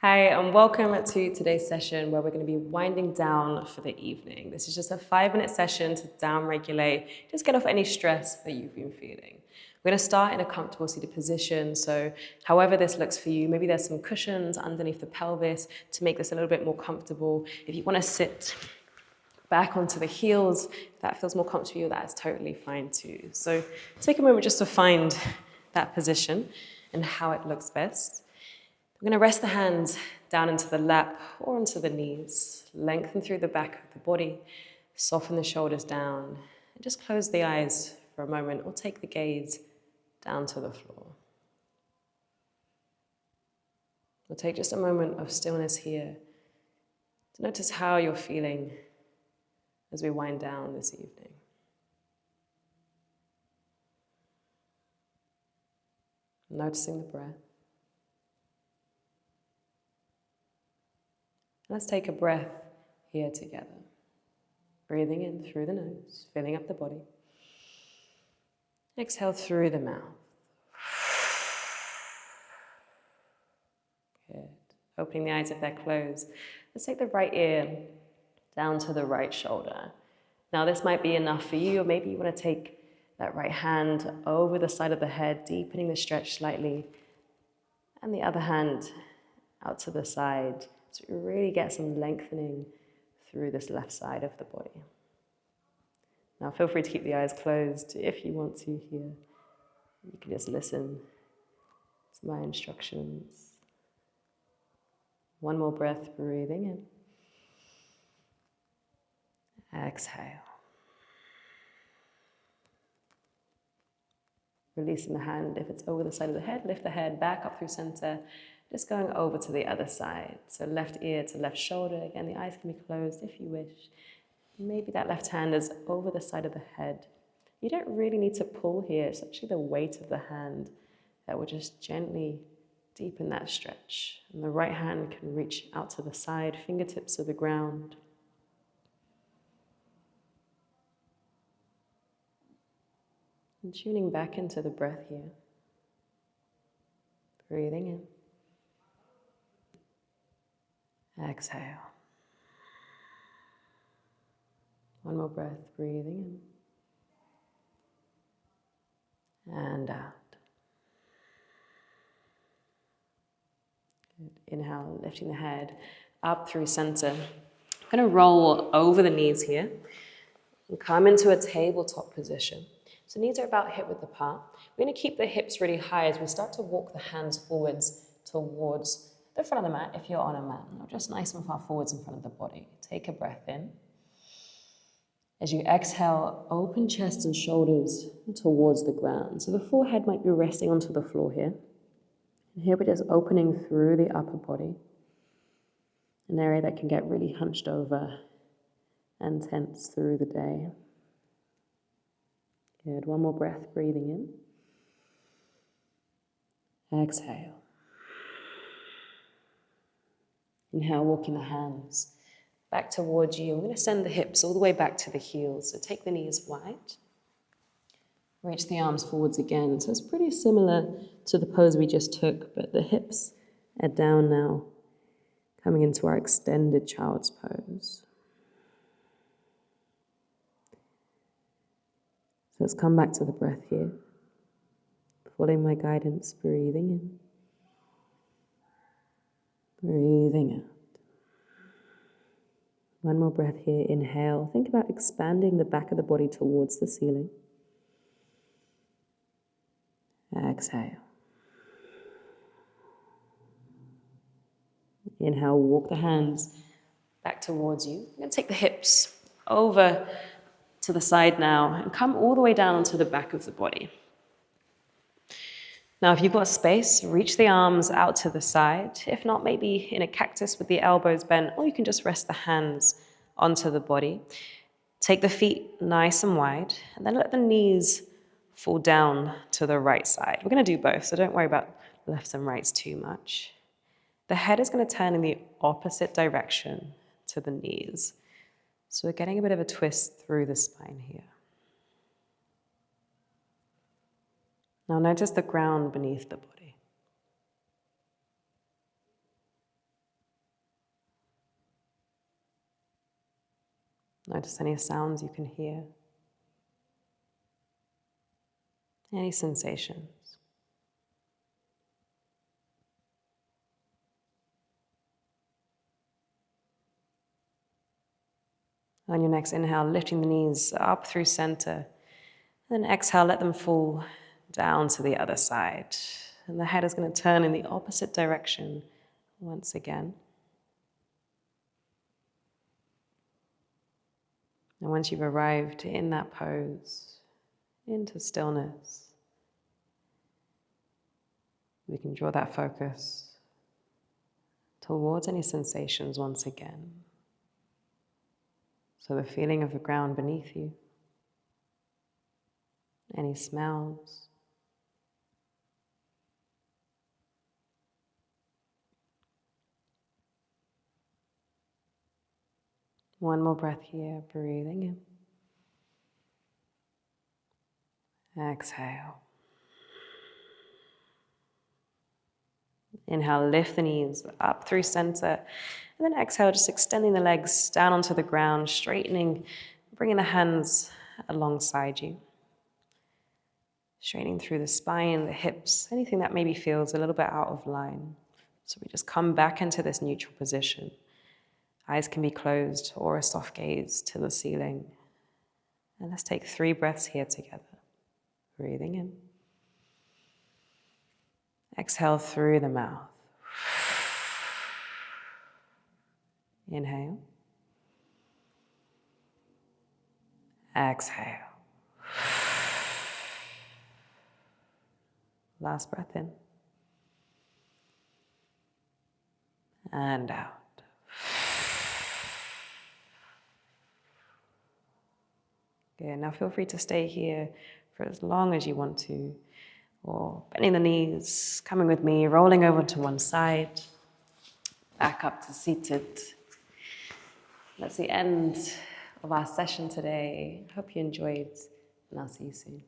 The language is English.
Hi, and welcome to today's session where we're going to be winding down for the evening. This is just a 5-minute session to down-regulate, just get off any stress that you've been feeling. We're going to start in a comfortable seated position, so however this looks for you, maybe there's some cushions underneath the pelvis to make this a little bit more comfortable. If you want to sit back onto the heels, if that feels more comfortable for you, that's totally fine too. So take a moment just to find that position and how it looks best. We're going to rest the hands down into the lap or onto the knees. Lengthen through the back of the body. Soften the shoulders down. And just close the eyes for a moment or take the gaze down to the floor. We'll take just a moment of stillness here to notice how you're feeling as we wind down this evening. Noticing the breath. Let's take a breath here together. Breathing in through the nose, filling up the body. Exhale through the mouth. Good. Opening the eyes if they're closed. Let's take the right ear down to the right shoulder. Now this might be enough for you, or maybe you want to take that right hand over the side of the head, deepening the stretch slightly, and the other hand out to the side. So you really get some lengthening through this left side of the body. Now feel free to keep the eyes closed if you want to here. You can just listen to my instructions. One more breath, breathing in. Exhale. Releasing the hand. If it's over the side of the head, lift the head back up through center. Just going over to the other side. So left ear to left shoulder. Again, the eyes can be closed if you wish. Maybe that left hand is over the side of the head. You don't really need to pull here. It's actually the weight of the hand that will just gently deepen that stretch. And the right hand can reach out to the side, fingertips to the ground. And tuning back into the breath here. Breathing in. Exhale. One more breath, breathing in. And out. Good. Inhale, lifting the head up through center. I'm going to roll over the knees here and come into a tabletop position. So knees are about hip width apart. We're going to keep the hips really high as we start to walk the hands forwards towards the front of the mat if you're on a mat. Or just nice and far forwards in front of the body. Take a breath in. As you exhale, open chest and shoulders towards the ground. So the forehead might be resting onto the floor here. And here we're just opening through the upper body. An area that can get really hunched over and tense through the day. Good. One more breath, breathing in. Exhale. Inhale, walking the hands back towards you. I'm going to send the hips all the way back to the heels. So take the knees wide. Reach the arms forwards again. So it's pretty similar to the pose we just took, but the hips are down now, coming into our extended child's pose. So let's come back to the breath here. Following my guidance, breathing in. Breathing out. One more breath here, inhale. Think about expanding the back of the body towards the ceiling. Exhale. Inhale, walk the hands back towards you. You're going to take the hips over to the side now and come all the way down onto the back of the body. Now, if you've got space, reach the arms out to the side. If not, maybe in a cactus with the elbows bent, or you can just rest the hands onto the body. Take the feet nice and wide, and then let the knees fall down to the right side. We're going to do both, so don't worry about lefts and rights too much. The head is going to turn in the opposite direction to the knees. So we're getting a bit of a twist through the spine here. Now notice the ground beneath the body. Notice any sounds you can hear, any sensations. On your next inhale, lifting the knees up through center. Then exhale, let them fall down to the other side. And the head is going to turn in the opposite direction once again. And once you've arrived in that pose, into stillness, we can draw that focus towards any sensations once again. So the feeling of the ground beneath you, any smells, one more breath here, breathing in. Exhale. Inhale, lift the knees up through center. And then exhale, just extending the legs down onto the ground, straightening, bringing the hands alongside you. Straightening through the spine, the hips, anything that maybe feels a little bit out of line. So we just come back into this neutral position. Eyes can be closed or a soft gaze to the ceiling. And let's take 3 breaths here together. Breathing in. Exhale through the mouth. Inhale. Exhale. Last breath in. And out. Good. Now feel free to stay here for as long as you want to, or bending the knees, coming with me, rolling over to one side, back up to seated. That's the end of our session today. I hope you enjoyed, and I'll see you soon.